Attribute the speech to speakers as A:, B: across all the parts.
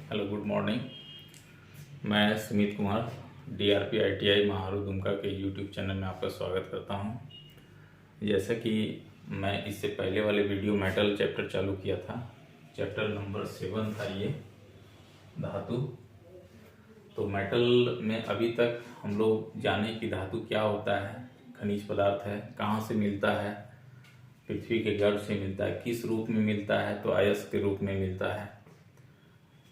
A: Hello, good morning. मैं Sumit Kumar DRP ITI Maharu Dumka के YouTube channel में आपका स्वागत करता हूं। जैसा कि मैं इससे पहले वाले वीडियो मेटल चैप्टर चालू किया था, चैप्टर नंबर 7 था ये, धातु। तो मेटल में अभी तक हम लोग जाने कि धातु क्या होता है, खनिज पदार्थ है, कहाँ से मिलता है, पृथ्वी के गर्भ से मिलता है, किस रूप में मिलता है, तो अयस्क के रूप में मिलता है।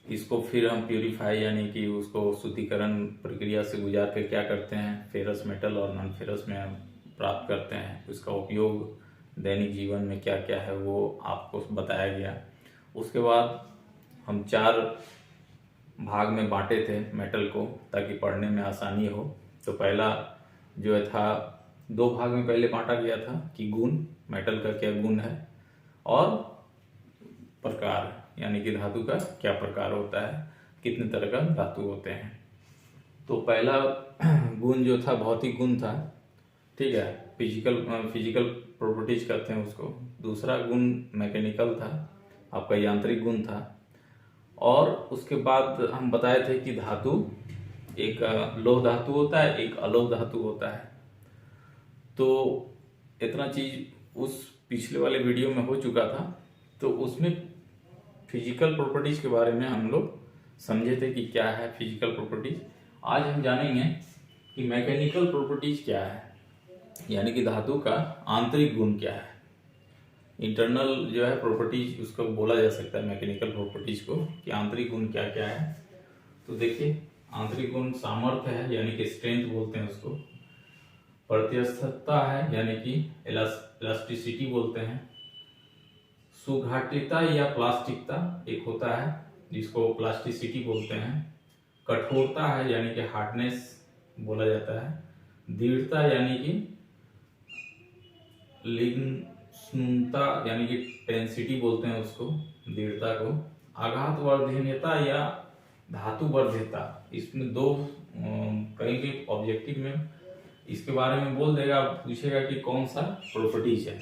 A: इसको फिर हम प्यूरिफाई यानी कि उसको शुद्धिकरण प्रक्रिया से गुजार के क्या करते हैं, फेरस मेटल और नॉन फेरस में हम प्राप्त करते हैं। उसका उपयोग दैनिक जीवन में क्या क्या है वो आपको बताया गया। उसके बाद हम 4 भाग में बांटे थे मेटल को ताकि पढ़ने में आसानी हो। तो पहला जो था 2 भाग में पहले बांटा गया था कि गुण, मेटल का क्या गुण है, और प्रकार यानी कि धातु का क्या प्रकार होता है, कितने तरह का धातु होते हैं। तो पहला गुण जो था भौतिक गुण था, ठीक है, फिजिकल प्रॉपर्टीज कहते हैं उसको। दूसरा गुण मैकेनिकल था, आपका यांत्रिक गुण था। और उसके बाद हम बताए थे कि धातु एक लोह धातु होता है, एक अलोह धातु होता है। तो इतना चीज उस पिछले वाले वीडियो में हो चुका था। तो उसमें फिजिकल प्रॉपर्टीज के बारे में हम लोग समझे थे कि क्या है फिजिकल प्रॉपर्टीज। आज हम जानेंगे कि मैकेनिकल प्रॉपर्टीज क्या है, यानी कि धातु का आंतरिक गुण क्या है। इंटरनल जो है प्रॉपर्टीज उसको बोला जा सकता है मैकेनिकल प्रॉपर्टीज को, कि आंतरिक गुण क्या क्या है। तो देखिए, आंतरिक गुण सामर्थ्य है यानी कि स्ट्रेंथ बोलते हैं उसको, प्रत्यस्थता है यानी कि इलास्टिसिटी बोलते हैं, सुघाटिता या प्लास्टिकता एक होता है जिसको प्लास्टिसिटी बोलते हैं, कठोरता है यानी कि हार्डनेस बोला जाता है, दृढ़ता यानी कि लिग्नता यानी कि टेंसिटी बोलते हैं उसको, दृढ़ता को, आघात वर्धनीयता या धातु वर्ध्यता। इसमें 2 कहीं भी ऑब्जेक्टिव में इसके बारे में बोल देगा, पूछेगा कि कौन सा प्रॉपर्टीज है।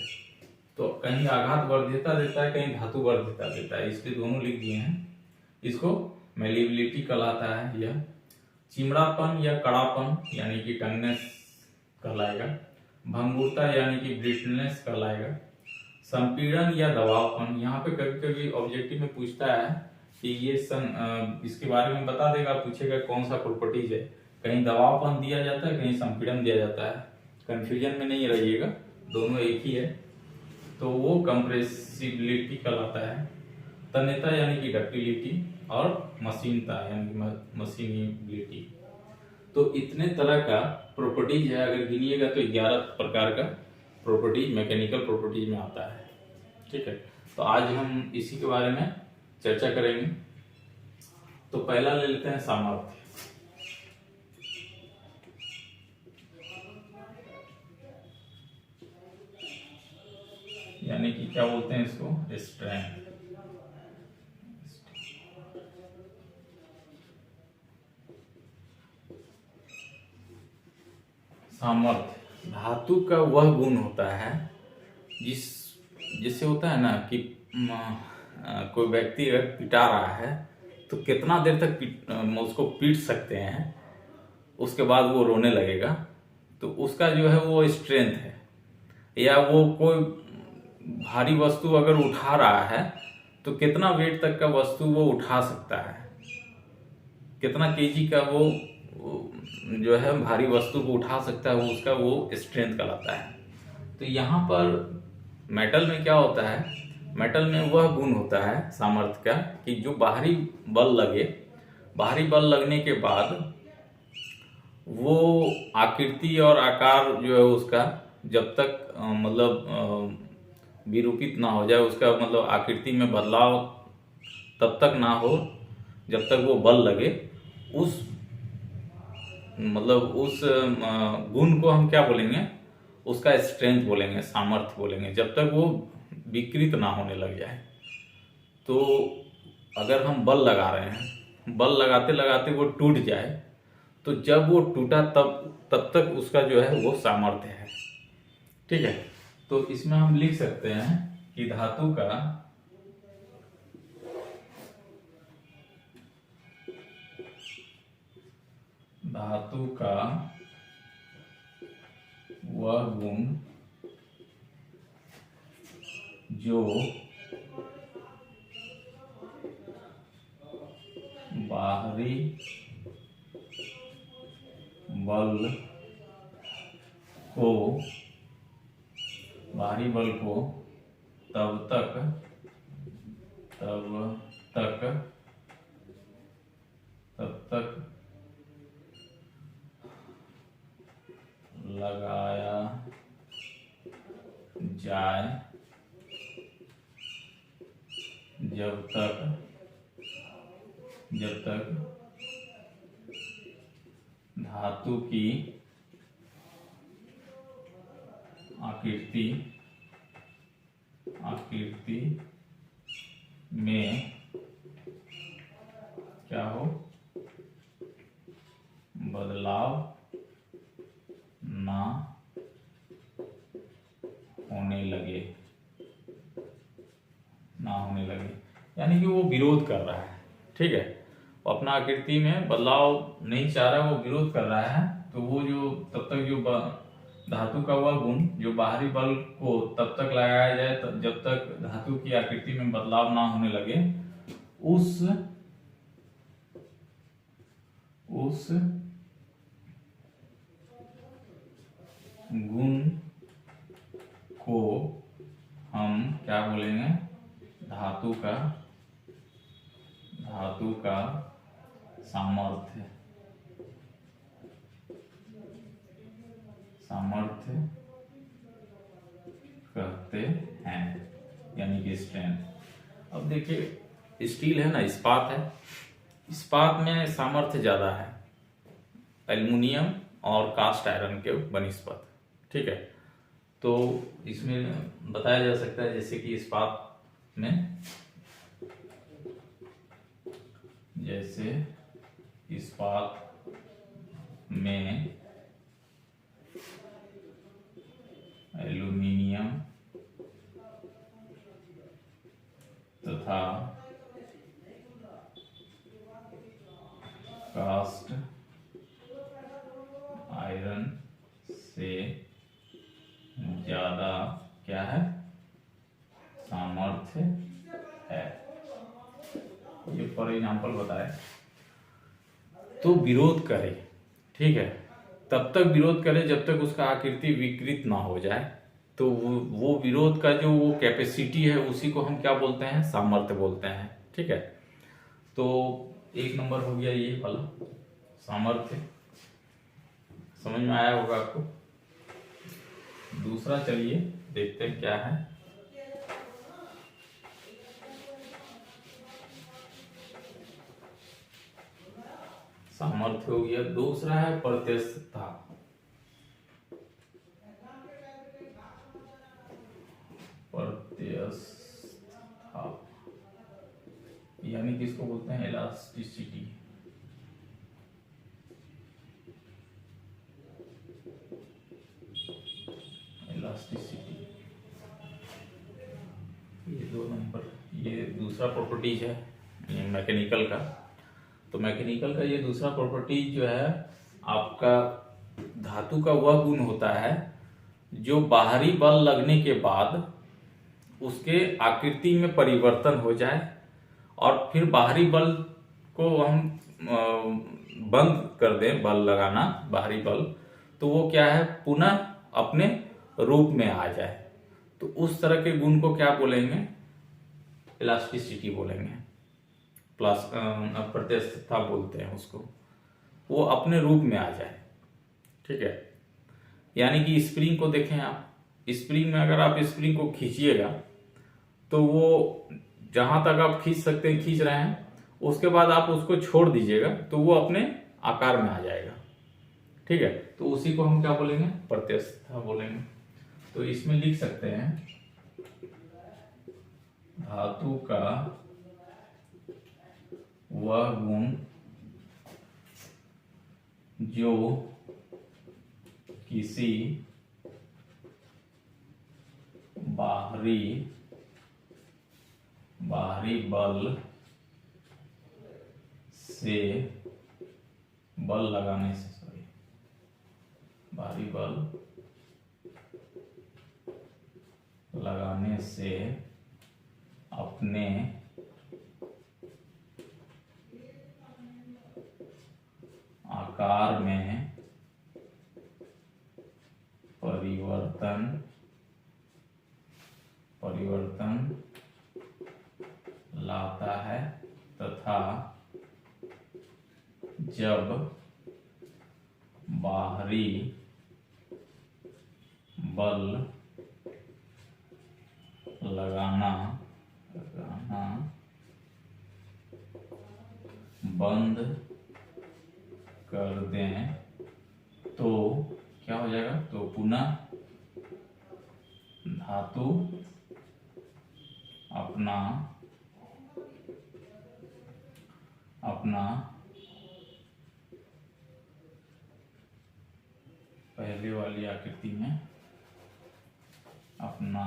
A: तो कहीं आघात वर्ध्यता देता है, कहीं धातु वर्ध्यता देता है, इसलिए दोनों लिख दिए हैं। इसको मेलिबिलिटी कहलाता है, यह चिमड़ापन या कड़ापन यानी कि टंगनेस कहलाएगा, भंगुरता यानी कि ब्रिटलनेस कहलाएगा, संपीड़न या दबावपन। यहाँ पे कभी कभी ऑब्जेक्टिव में पूछता है कि ये इसके बारे में बता देगा, पूछेगा कौन सा प्रॉपर्टीज है, कहीं दबावपन दिया जाता है, कहीं संपीड़न दिया जाता है। कंफ्यूजन में नहीं रहिएगा, दोनों एक ही है। तो वो कंप्रेसिबिलिटी कहलाता है, तन्यता यानी कि डक्टिलिटी, और मशीनता यानी कि मशीनिबिलिटी। तो इतने तरह का प्रॉपर्टीज है, अगर गिनिएगा तो 11 प्रकार का प्रॉपर्टीज मैकेनिकल प्रॉपर्टीज में आता है, ठीक है। तो आज हम इसी के बारे में चर्चा करेंगे। तो पहला ले लेते हैं सामर्थ्य, यानी कि क्या बोलते हैं इसको, स्ट्रेंथ। सामर्थ्य धातु का वह गुण होता है जिससे होता है ना कि कोई व्यक्ति अगर पिटा रहा है तो कितना देर तक उसको पीट सकते हैं, उसके बाद वो रोने लगेगा। तो उसका जो है वो स्ट्रेंथ है। या वो कोई भारी वस्तु अगर उठा रहा है तो कितना वेट तक का वस्तु वो उठा सकता है, कितना केजी का वो जो है भारी वस्तु को उठा सकता है, उसका वो स्ट्रेंथ कहलाता है। तो यहाँ पर मेटल में क्या होता है, मेटल में वह गुण होता है सामर्थ्य का कि जो बाहरी बल लगे, बाहरी बल लगने के बाद वो आकृति और आकार जो है उसका जब तक विरूपित ना हो जाए, उसका मतलब आकृति में बदलाव तब तक ना हो जब तक वो बल लगे। उस गुण को हम क्या बोलेंगे, उसका स्ट्रेंथ बोलेंगे, सामर्थ्य बोलेंगे, जब तक वो विकृत ना होने लग जाए। तो अगर हम बल लगा रहे हैं, बल लगाते लगाते वो टूट जाए, तो जब वो टूटा तब तक उसका जो है वो सामर्थ्य है, ठीक है। तो इसमें हम लिख सकते हैं कि धातु का धातु का वह गुण जो बाहरी बल को तब तक लगाया जाए जब तक धातु की आकृति में क्या हो, बदलाव ना होने लगे, यानी कि वो विरोध कर रहा है। ठीक है, वो अपना आकृति में बदलाव नहीं चाह रहा, वो विरोध कर रहा है। तो वो जो तब तक जो धातु का वह गुण जो बाहरी बल को तब तक लगाया जाए जब तक धातु की आकृति में बदलाव ना होने लगे, उस गुण को हम क्या बोलेंगे, धातु का सामर्थ्य कहते हैं, यानी कि स्ट्रेंथ। अब देखिए, स्टील है ना, इस्पात है, इस्पात में सामर्थ्य ज्यादा है एल्युमिनियम और कास्ट आयरन के बनिस्पत। ठीक है, तो इसमें बताया जा सकता है जैसे कि इस्पात में, एल्युमिनियम तथा कास्ट आयरन से ज्यादा क्या है, सामर्थ्य है। ये फॉर एग्जाम्पल बताए तो विरोध करे। ठीक है, तब तक विरोध करे जब तक उसका आकृति विकृत ना हो जाए। तो वो विरोध का जो वो कैपेसिटी है उसी को हम क्या बोलते हैं, सामर्थ्य बोलते हैं। ठीक है, तो एक नंबर हो गया ये वाला सामर्थ्य, समझ में आया होगा आपको। दूसरा चलिए देखते हैं क्या है। सामर्थ्य हो गया। दूसरा है प्रत्यस्थता। यानी कि इसको बोलते हैं इलास्टिसिटी। ये 2 नंबर, ये दूसरा प्रॉपर्टीज है मैकेनिकल का। तो मैकेनिकल का ये दूसरा प्रॉपर्टीज जो है आपका, धातु का वह गुण होता है जो बाहरी बल लगने के बाद उसके आकृति में परिवर्तन हो जाए और फिर बाहरी बल को हम बंद कर दें, बल लगाना बाहरी बल, तो वो क्या है, पुनः अपने रूप में आ जाए। तो उस तरह के गुण को क्या बोलेंगे, इलास्टिसिटी बोलेंगे, प्लस प्रत्यस्थता बोलते हैं उसको। वो अपने रूप में आ जाए। ठीक है, यानी कि स्प्रिंग को देखें आप, स्प्रिंग में अगर आप स्प्रिंग को खींचिएगा तो वो जहां तक आप खींच सकते हैं खींच रहे हैं, उसके बाद आप उसको छोड़ दीजिएगा तो वो अपने आकार में आ जाएगा। ठीक है, तो उसी को हम क्या बोलेंगे, प्रत्यस्थता बोलेंगे। तो इसमें लिख सकते हैं धातु का वह गुण जो किसी बाहरी बल से, बल लगाने से भारी बल लगाने से अपने आकार में परिवर्तन लाता है तथा जब बाहरी बल लगाना बंद कर दें तो क्या हो जाएगा, तो पुनः धातु अपना पहले वाली आकृति में अपना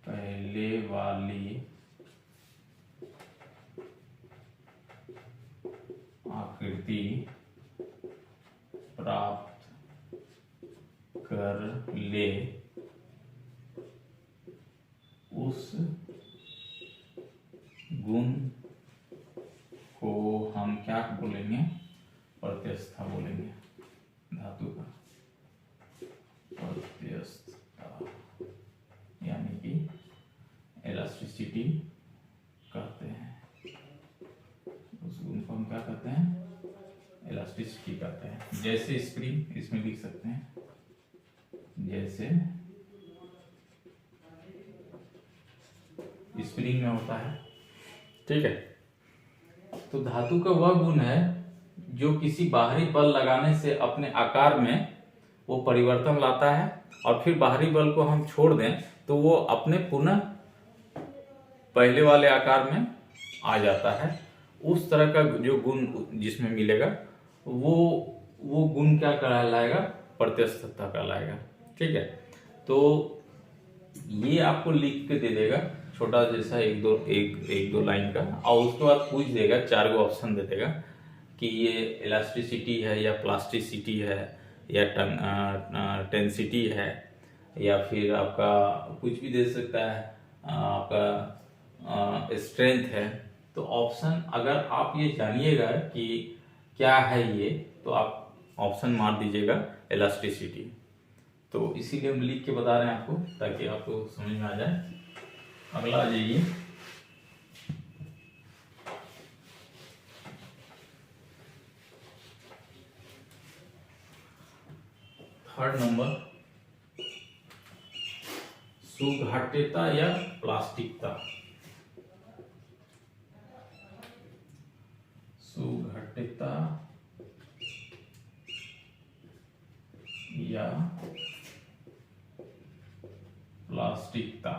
A: पहले वाली आकृति प्राप्त कर ले। उस गुण को हम क्या बोलेंगे, प्रत्यस्थता बोलेंगे। धातु का प्रत्यस्थता यानी कि इलास्टिसिटी कहते हैं। उस गुण को हम क्या कहते हैं, इलास्टिसिटी कहते हैं। जैसे स्प्रिंग, इसमें लिख सकते हैं जैसे स्प्रिंग में होता है, ठीक है। तो धातु का वह गुण है जो किसी बाहरी बल लगाने से अपने आकार में वो परिवर्तन लाता है, और फिर बाहरी बल को हम छोड़ दें तो वो अपने पुनः पहले वाले आकार में आ जाता है। उस तरह का जो गुण जिसमें मिलेगा वो गुण क्या कहलाएगा, प्रत्यस्थता कहलाएगा, ठीक है। तो ये आपको लिख के दे देगा छोटा जैसा एक दो लाइन का, और उसके बाद पूछ देगा, 4 गो ऑप्शन दे देगा कि ये इलास्टिसिटी है या प्लास्टिसिटी है या टेंसिटी है या फिर आपका कुछ भी दे सकता है, आपका स्ट्रेंथ है। तो ऑप्शन अगर आप ये जानिएगा कि क्या है ये, तो आप ऑप्शन मार दीजिएगा इलास्टिसिटी। तो इसीलिए हम लिख के बता रहे हैं आपको, ताकि आपको समझ में आ जाए। अगला आ जाइए, थर्ड नंबर, सुघाट्यता या प्लास्टिकता। सुघाट्यता या प्लास्टिकता।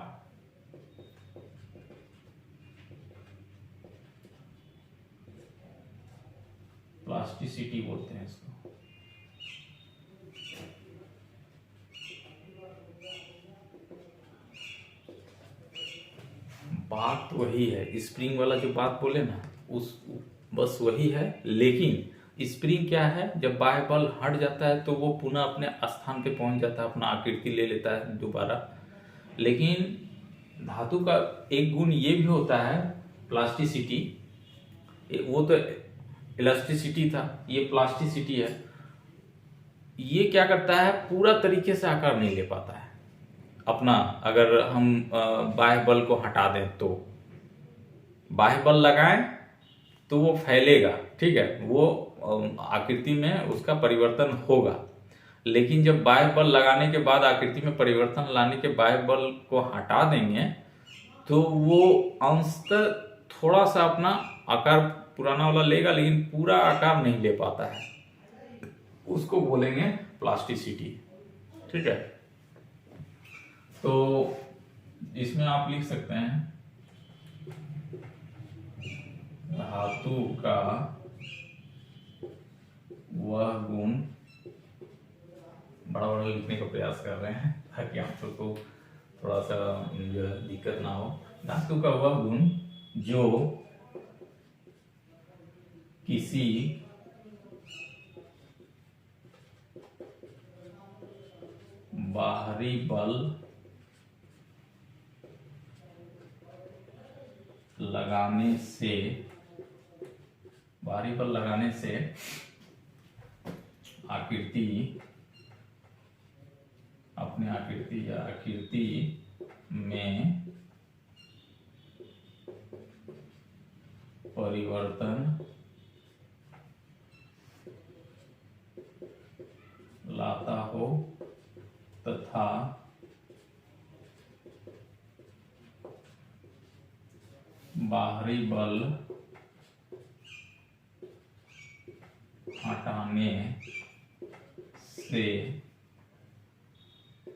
A: प्लास्टिसिटी बोलते हैं इसको। बात वही है, स्प्रिंग वाला जो बात बोले ना, उस बस वही है। लेकिन स्प्रिंग क्या है, जब बाह्य बल हट जाता है तो वो पुनः अपने स्थान पे पहुंच जाता है, अपना आकृति ले लेता है दोबारा। लेकिन धातु का एक गुण ये भी होता है, प्लास्टिसिटी। वो तो इलास्टिसिटी था, ये प्लास्टिसिटी है। ये क्या करता है, पूरा तरीके से आकार नहीं ले पाता है अपना। अगर हम बाह्य बल को हटा दें तो, बाह्य बल लगाएं तो वो फैलेगा, ठीक है, वो आकृति में उसका परिवर्तन होगा। लेकिन जब बाह्य बल लगाने के बाद आकृति में परिवर्तन लाने के बाह्य बल को हटा देंगे तो वो अंशतः थोड़ा सा अपना आकार पुराना वाला लेगा, लेकिन पूरा आकार नहीं ले पाता है। उसको बोलेंगे प्लास्टिसिटी, ठीक है। तो इसमें आप लिख सकते हैं धातु का वह गुण, बड़ा बड़ा लिखने का प्रयास कर रहे हैं ताकि आप सबको थोड़ा सा जो दिक्कत ना हो। धातु का वह गुण जो किसी बाहरी बल लगाने से आकृति अपने आकृति या आकृति में परिवर्तन लाता हो तथा बाहरी बल हटाने से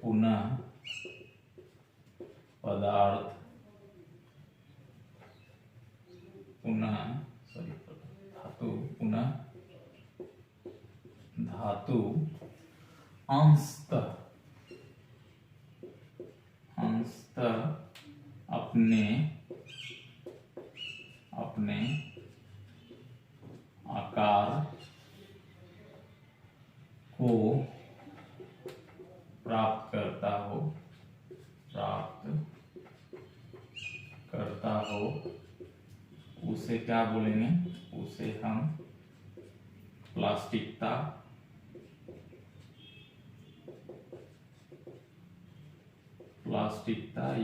A: पुनः धातु अंशतः अपने आकार को प्राप्त करता हो उसे क्या बोलेंगे? उसे हम प्लास्टिकता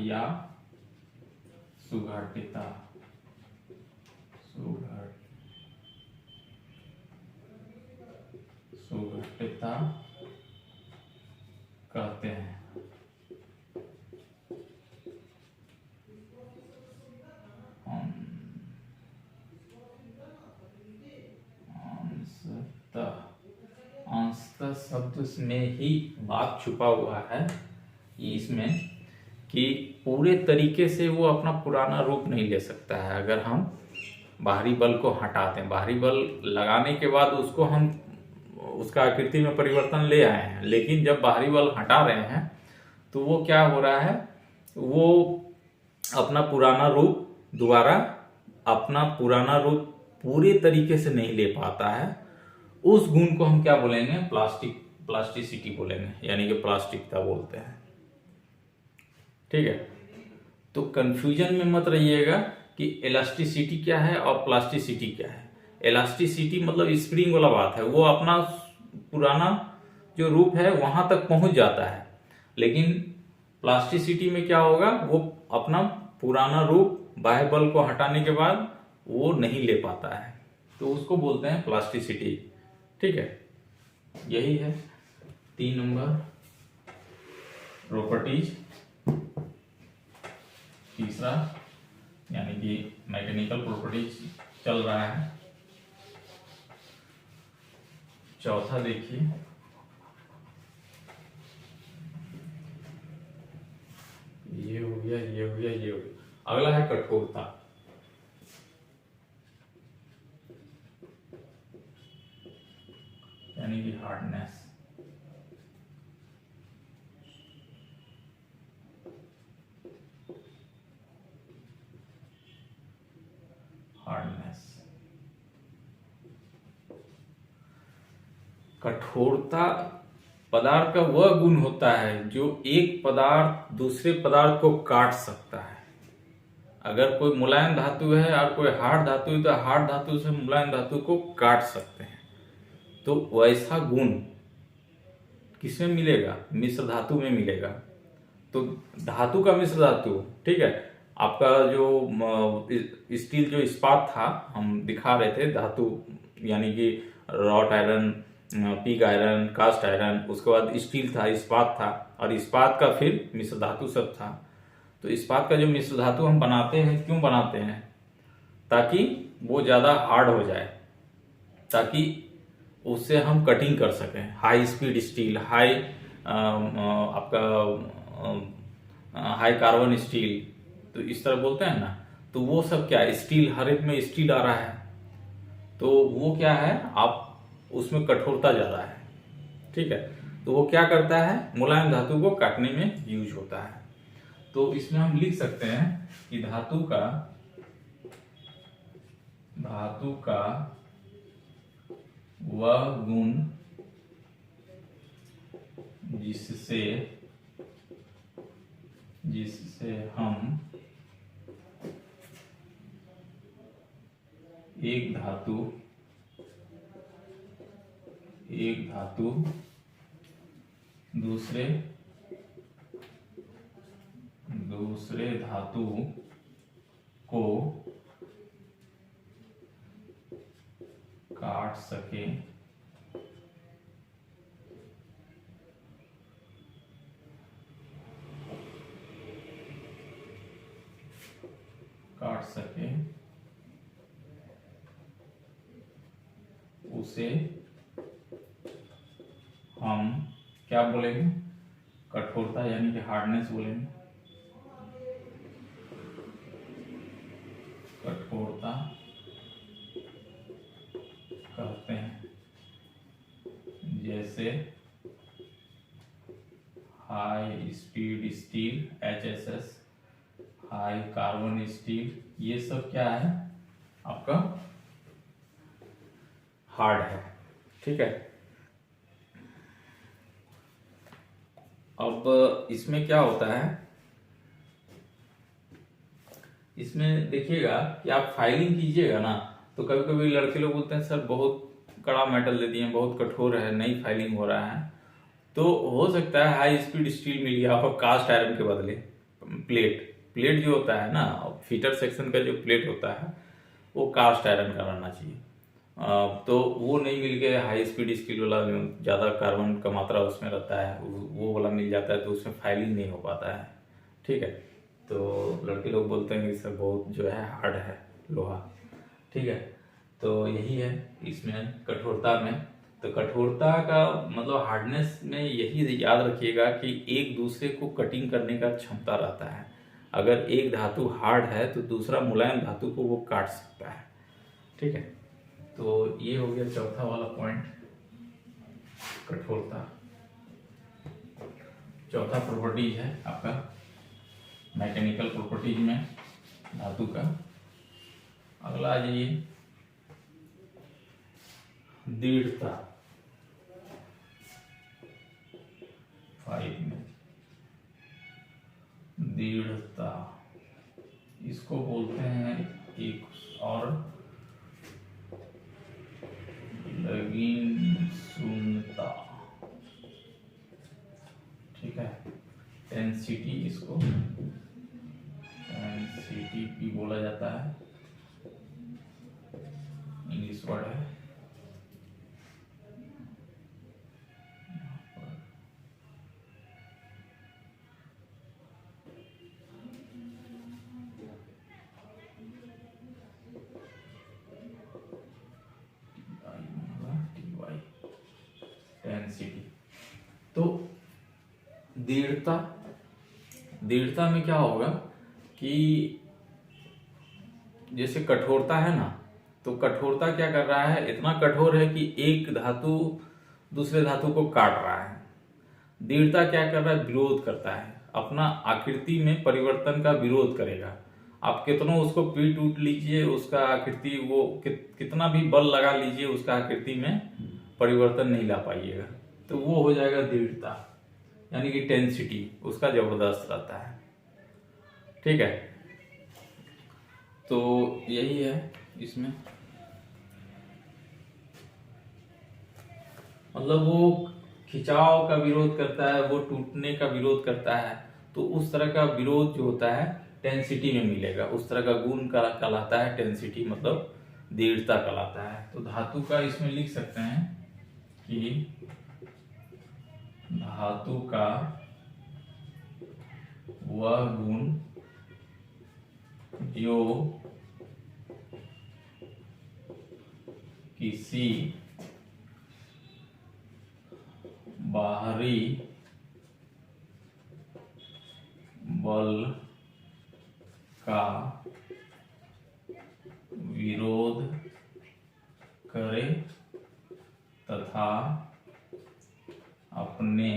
A: या सुघटिता कहते हैं। अंशतः शब्द में ही बात छुपा हुआ है इसमें कि पूरे तरीके से वो अपना पुराना रूप नहीं ले सकता है। अगर हम बाहरी बल को हटाते हैं, बाहरी बल लगाने के बाद उसको हम उसका आकृति में परिवर्तन ले आए हैं, लेकिन जब बाहरी बल हटा रहे हैं तो वो क्या हो रहा है, वो अपना पुराना रूप दोबारा पूरे तरीके से नहीं ले पाता है। उस गुण को हम क्या बोलेंगे? प्लास्टिसिटी बोलेंगे, यानी कि प्लास्टिकता बोलते हैं। ठीक है, तो कंफ्यूजन में मत रहिएगा कि इलास्टिसिटी क्या है और प्लास्टिसिटी क्या है। इलास्टिसिटी मतलब स्प्रिंग वाला बात है, वो अपना पुराना जो रूप है वहां तक पहुंच जाता है, लेकिन प्लास्टिसिटी में क्या होगा, वो अपना पुराना रूप बाह्य बल को हटाने के बाद वो नहीं ले पाता है, तो उसको बोलते हैं प्लास्टिसिटी। ठीक है, यही है 3 नंबर प्रॉपर्टीज। तीसरा यानी कि मैकेनिकल प्रॉपर्टीज चल रहा है। चौथा देखिए, ये हो गया, ये हो गया, ये हो गया। अगला है कठोरता। यानी कि हार्डनेस। कठोरता पदार्थ का वह गुण होता है जो एक पदार्थ दूसरे पदार्थ को काट सकता है। अगर कोई मुलायम धातु है और कोई हार्ड धातु है, तो हार्ड धातु से मुलायम धातु को काट सकते हैं। तो वैसा गुण किसमें मिलेगा? मिश्र धातु में मिलेगा। तो धातु का मिश्र धातु, ठीक है, आपका जो स्टील जो इस्पात था, हम दिखा रहे थे धातु, यानी कि wrought iron, pig iron, cast iron, उसके बाद स्टील था, इस्पात था, और इस्पात का फिर मिश्र धातु सब था। तो इस्पात का जो मिश्र धातु हम बनाते हैं, क्यों बनाते हैं? ताकि वो ज़्यादा हार्ड हो जाए, ताकि उससे हम कटिंग कर सकें। हाई स्पीड स्टील, आपका हाई कार्बन स्टील, तो इस तरह बोलते हैं ना। तो वो सब क्या है, स्टील, हर एक में स्टील आ रहा है, तो वो क्या है, आप उसमें कठोरता ज़्यादा है। ठीक है, तो वो क्या करता है, मुलायम धातु को काटने में यूज होता है। तो इसमें हम लिख सकते हैं कि धातु का वह गुण जिससे जिससे हम एक धातु दूसरे धातु को काट सके, उसे हम क्या बोलेंगे? कठोरता यानी कि हार्डनेस बोलेंगे। कठोरता कहते हैं। जैसे high speed steel HSS, high carbon steel, ये सब क्या है? आपका हार्ड है। ठीक है। अब इसमें क्या होता है, इसमें देखिएगा कि आप फाइलिंग कीजिएगा ना, तो कभी कभी लड़के लोग बोलते हैं सर बहुत कड़ा मेटल दे दिए, बहुत कठोर है, नहीं फाइलिंग हो रहा है। तो हो सकता है हाई स्पीड स्टील मिल गया आपको कास्ट आयरन के बदले। प्लेट जो होता है ना, फीटर सेक्शन का जो प्लेट होता है वो कास्ट आयरन का रहना चाहिए। तो वो नहीं मिल गया, हाई स्पीड स्टील वाला ज़्यादा कार्बन का मात्रा उसमें रहता है, वो वाला मिल जाता है, तो उसमें फाइलिंग नहीं हो पाता है। ठीक है। तो लड़के लोग बोलते हैं कि सर बहुत जो है हार्ड है लोहा। ठीक है। तो यही है इसमें कठोरता में। तो कठोरता का मतलब हार्डनेस में यही याद रखिएगा कि एक दूसरे को कटिंग करने का क्षमता रहता है। अगर एक धातु हार्ड है तो दूसरा मुलायम धातु को वो काट सकता है। ठीक है। तो ये हो गया चौथा वाला पॉइंट, कठोरता। चौथा प्रॉपर्टीज है आपका मैकेनिकल प्रॉपर्टीज में धातु का। अगला आ जाइए दृढ़ता। 5 में दृढ़ता, इसको बोलते हैं एक और लगिन शून्यता। ठीक है। टेंसिटी, इसको टेंसिटी भी बोला जाता है, इंग्लिश वर्ड है। डेंसिटी। तो दृढ़ता में क्या होगा कि जैसे कठोरता है ना, तो कठोरता क्या कर रहा है, इतना कठोर है कि एक धातु दूसरे धातु को काट रहा है। दृढ़ता क्या कर रहा है, विरोध करता है, अपना आकृति में परिवर्तन का विरोध करेगा। आप कितना उसको पीट उठ लीजिए, उसका आकृति वो कितना भी बल लगा लीजिए, उसका आकृति में परिवर्तन नहीं ला पाइएगा। तो वो हो जाएगा दृढ़ता, यानी कि टेंसिटी उसका जबरदस्त रहता है। ठीक है। तो यही है इसमें, मतलब वो खिंचाव का विरोध करता है, वो टूटने का विरोध करता है। तो उस तरह का विरोध जो होता है टेंसिटी में मिलेगा, उस तरह का गुण कहलाता है टेंसिटी, मतलब दृढ़ता कहलाता है। तो धातु का इसमें लिख सकते हैं कि धातु का वह गुण जो किसी बाहरी बल का विरोध करे तथा अपने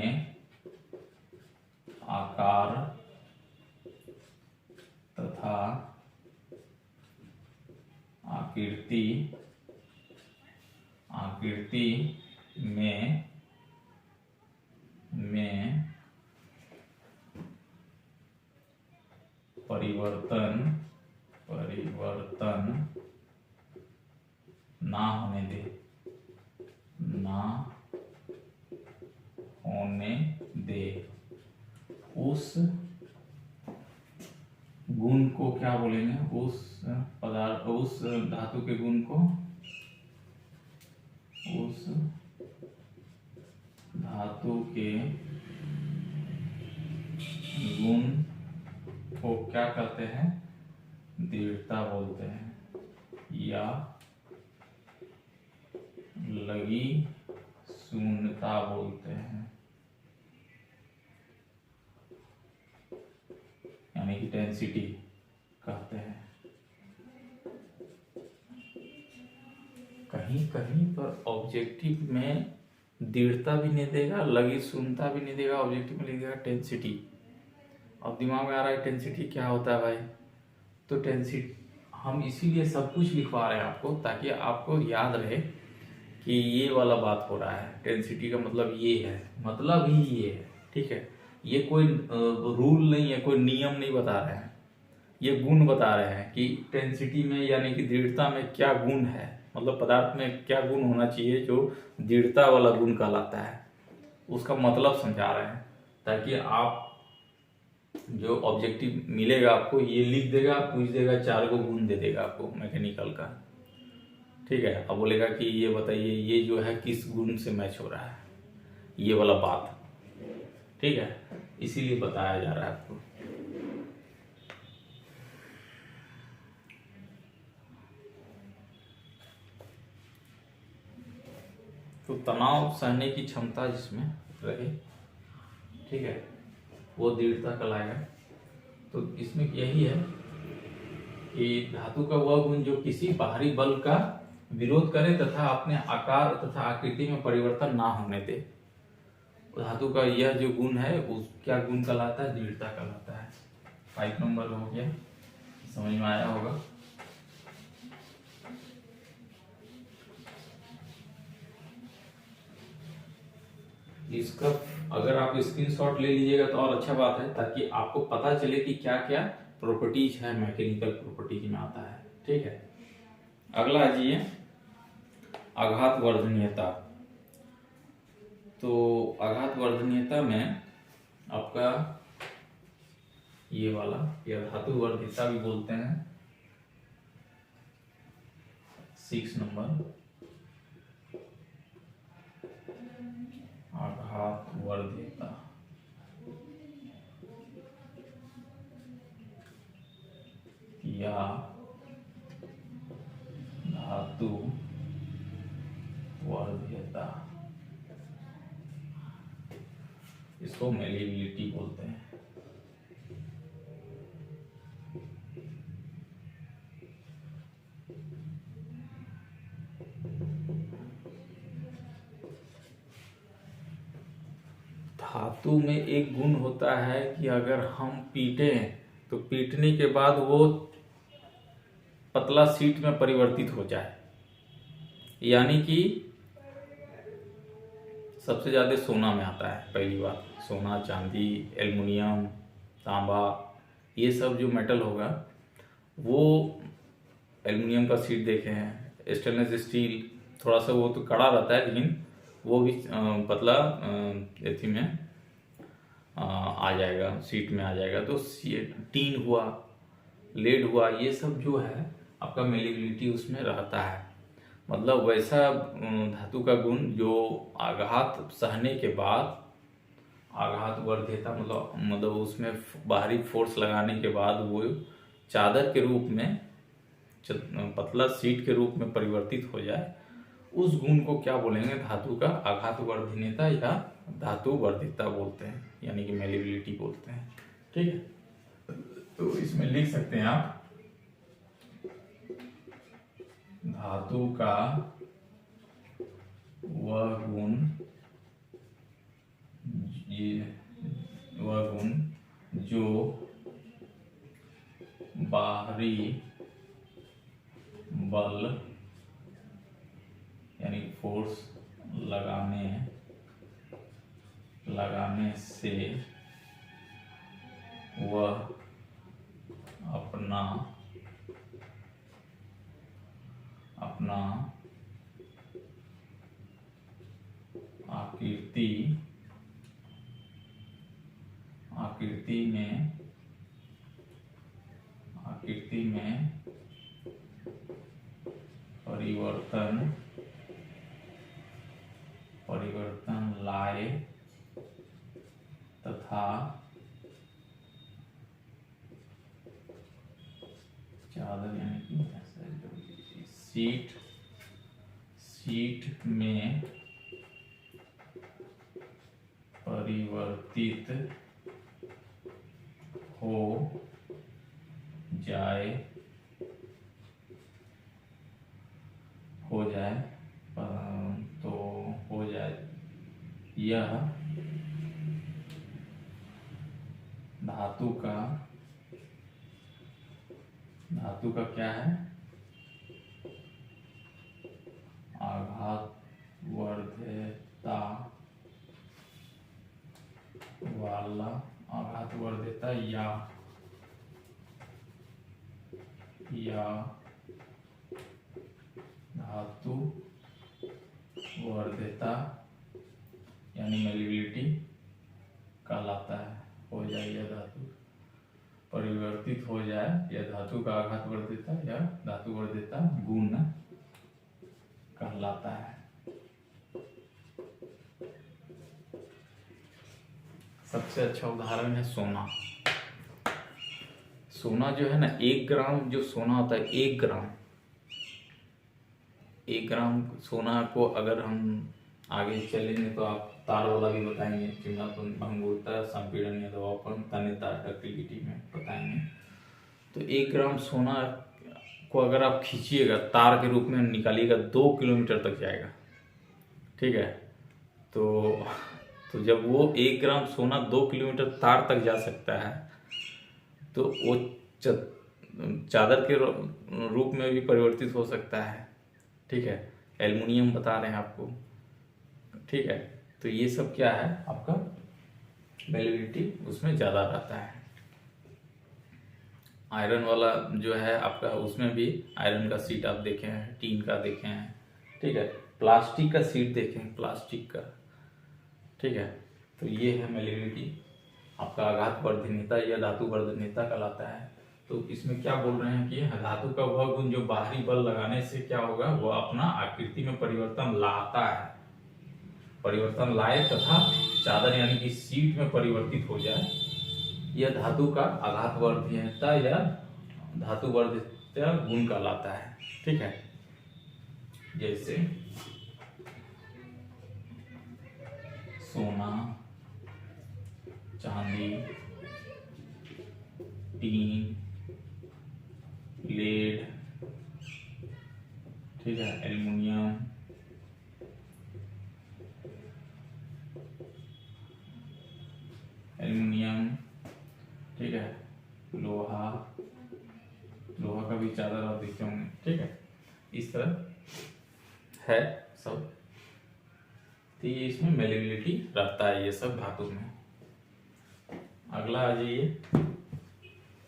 A: आकार तथा आकृति में परिवर्तन ना होने दे, ना होने दे, उस गुण को क्या बोलेंगे, उस पदार्थ, उस धातु के गुण को, उस धातु के गुण को क्या कहते हैं, दृढ़ता बोलते हैं, या लगी शून्यता बोलते हैं, यानी कि डेंसिटी कहते हैं। कहीं कहीं पर ऑब्जेक्टिव में दृढ़ता भी नहीं देगा, लगी शून्यता भी नहीं देगा, ऑब्जेक्टिव में लिख देगा टेंसिटी। अब दिमाग में आ रहा है टेंसिटी क्या होता है भाई, तो टेंसिटी हम इसीलिए सब कुछ लिखवा रहे हैं आपको, ताकि आपको याद रहे कि ये वाला बात हो रहा है। टेंसिटी का मतलब ये है, मतलब ही ये है, ठीक है। ये कोई रूल नहीं है, कोई नियम नहीं बता रहे हैं, ये गुण बता रहे हैं कि टेंसिटी में यानी कि दृढ़ता में क्या गुण है, मतलब पदार्थ में क्या गुण होना चाहिए जो दृढ़ता वाला गुण कहलाता है, उसका मतलब समझा रहे हैं, ताकि आप जो ऑब्जेक्टिव मिलेगा आपको ये लिख देगा, पूछ देगा, 4 को गुण दे देगा आपको मैकेनिकल का, ठीक है। अब बोलेगा कि ये बताइए ये जो है किस गुण से मैच हो रहा है, ये वाला बात, ठीक है, इसीलिए बताया जा रहा है आपको। तो तनाव सहने की क्षमता जिसमें रहे, ठीक है, वो दृढ़ता कहलाएगा। तो इसमें यही है कि धातु का वह गुण जो किसी बाहरी बल का विरोध करे तथा अपने आकार तथा आकृति में परिवर्तन ना होने दे। धातु का यह जो गुण है उस क्या गुण कहलाता है, दृढ़ता कहलाता है। 5 नंबर हो गया, समझ में आया होगा। इसका अगर आप स्क्रीनशॉट ले लीजिएगा तो और अच्छा बात है, ताकि आपको पता चले कि क्या क्या प्रॉपर्टीज है, मैकेनिकल प्रॉपर्टीज में आता है, ठीक है। अगला आ जाइए आघात वर्धनीयता। तो आघात वर्धनीयता में आपका ये वाला या धातु वर्धिता भी बोलते हैं, 6 नंबर आघात वर्धिता। या धातु वर्ध्यता, इसको मेलिबिलिटी बोलते हैं। धातु में एक गुण होता है कि अगर हम पीटे तो पीटने के बाद वो पतला शीट में परिवर्तित हो जाए, यानी कि सबसे ज्यादा सोना में आता है। पहली बात, सोना, चांदी, एल्युमिनियम, तांबा, ये सब जो मेटल होगा वो, एल्युमिनियम का शीट देखे हैं, स्टेनलेस स्टील थोड़ा सा वो तो कड़ा रहता है, लेकिन वो भी पतला एथी में आ जाएगा, सीट में आ जाएगा। तो टीन हुआ, लेड हुआ, ये सब जो है आपका मेलिबिलिटी उसमें रहता है। मतलब वैसा धातु का गुण जो आघात सहने के बाद, आघात वर्ध्यता मतलब उसमें बाहरी फोर्स लगाने के बाद वो चादर के रूप में, पतला सीट के रूप में परिवर्तित हो जाए, उस गुण को क्या बोलेंगे, धातु का आघात वर्धनीयता या धातु वर्धिता बोलते हैं, यानी कि मेलिबिलिटी बोलते हैं, ठीक है। तो इसमें लिख सकते हैं आप धातु का वह गुण, वह गुण जो बाहरी बल यानी फोर्स लगाने से वह अपना अपना आकृति में परिवर्तन लाए तथा चादर यानी कि सीट में परिवर्तित हो जाए यह धातु का क्या है, आघातवर्ध्यता वाला, आघातवर्ध्यता या धातु वर्ध्यता यानी मेलिबिलिटी कहलाता है। हो जाए या धातु परिवर्तित हो जाए या धातु का आघात वर्ध्यता या धातु वर्ध्यता गुण कहलाता है। सबसे अच्छा उदाहरण है सोना। सोना जो है ना, 1 ग्राम जो सोना होता है, 1 ग्राम सोना को अगर हम आगे चलेंगे तो आप तार वाला भी बताएंगे, चिमनापन, भंगुरता, संपीड़न या दबावपन, तन्यता, डक्टिलिटी में बताएंगे। तो 1 ग्राम सोना को अगर आप खींचिएगा, तार के रूप में निकालिएगा, 2 किलोमीटर तक जाएगा। ठीक है, तो जब वो 1 ग्राम सोना 2 किलोमीटर तार तक जा सकता है, तो वो चादर के रूप में भी परिवर्तित हो सकता है। ठीक है, एल्युमिनियम बता रहे हैं आपको। ठीक है, तो ये सब क्या है, आपका मेलिबिलिटी उसमें ज़्यादा रहता है। आयरन वाला जो है आपका, उसमें भी आयरन का सीट आप देखे हैं, टीन का देखे हैं। ठीक है, प्लास्टिक का सीट देखें, प्लास्टिक का। ठीक है, तो ये है मेलिबिलिटी, आपका आघात वर्धनीयता या धातु वर्धनीयता कहलाता है। तो इसमें क्या बोल रहे हैं कि धातु का वह गुण जो बाहरी बल लगाने से क्या होगा, वो अपना आकृति में परिवर्तन लाता है, परिवर्तन लाए तथा चादर यानी कि सीट में परिवर्तित हो जाए, यह धातु का आघात वर्धनीयता या धातु वर्धनीयता गुण कहलाता है। ठीक है, जैसे सोना, चांदी, टीन, लेड, ठीक है, एल्युमिनियम, ठीक है, लोहा का भी चादर आप देखते होंगे। ठीक है, इस तरह है सब। तो ये इसमें मेलिबिलिटी रहता है, ये सब धातु में। अगला आ जाइए,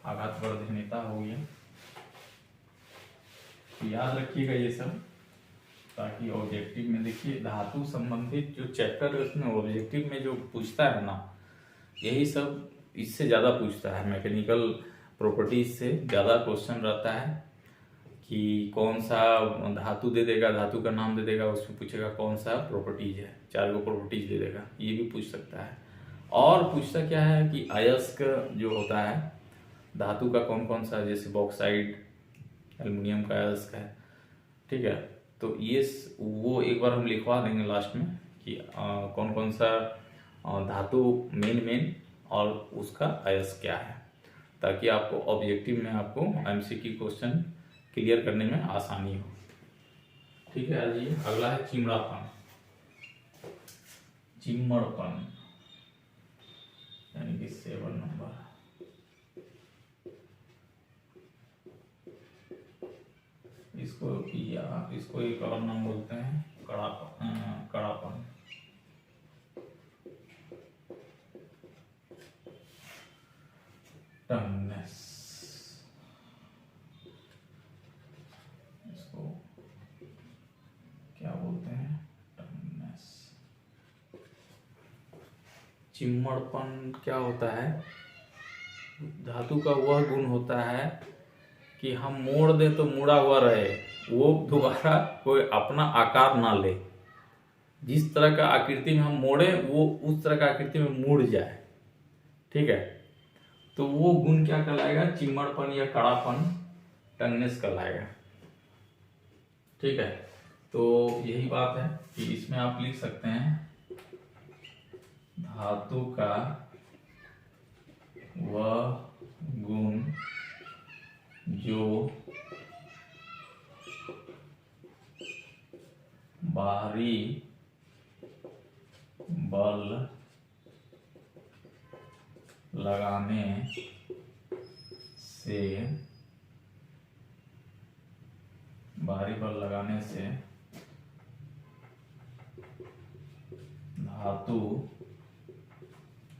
A: आघात वर्धनीयता हो गया। तो याद रखिएगा ये सब, ताकि ऑब्जेक्टिव में देखिए धातु संबंधित जो चैप्टर है उसमें ऑब्जेक्टिव में जो पूछता है ना, यही सब इससे ज़्यादा पूछता है। मैकेनिकल प्रॉपर्टीज से ज़्यादा क्वेश्चन रहता है कि कौन सा धातु दे देगा, धातु का नाम दे देगा, उसमें पूछेगा कौन सा प्रॉपर्टीज है, 4 प्रॉपर्टीज दे देगा, ये भी पूछ सकता है। और पूछता क्या है कि अयस्क जो होता है धातु का कौन कौन सा, जैसे बॉक्साइड, एल्युमिनियम का अयस्क है। ठीक है, तो ये वो एक बार हम लिखवा देंगे लास्ट में कि कौन कौन सा धातु मेन और उसका अयस्क क्या है, ताकि आपको ऑब्जेक्टिव में आपको एमसीक्यू क्वेश्चन क्लियर करने में आसानी हो। ठीक है, आइए अगला है चिमड़ापन। चिम्मड़पन यानी कि 7 नंबर। इसको एक और नाम बोलते हैं कड़ापन। टर्मनेस। चिम्मड़पन क्या होता है, धातु का वह गुण होता है कि हम मोड़ दें तो मुड़ा हुआ रहे, वो दोबारा कोई अपना आकार ना ले। जिस तरह का आकृति में हम मोड़े वो उस तरह का आकृति में मुड़ जाए। ठीक है, तो वो गुण क्या कहलाएगा, चिम्मड़पन या कड़ापन, टंगनेस कहलाएगा। ठीक है, तो यही बात है कि इसमें आप लिख सकते हैं धातु का वह गुण जो बाहरी बल लगाने से धातु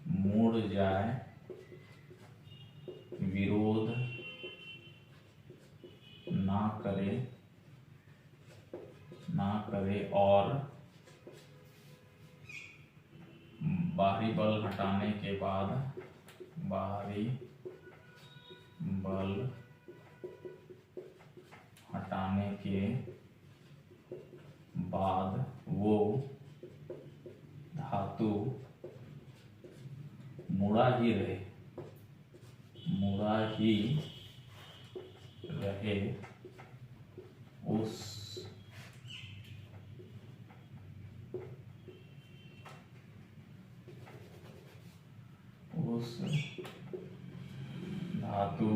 A: मुड़ जाए, विरोध ना करे और बाहरी बल हटाने के बाद वो धातु मुड़ा ही रहे उस धातु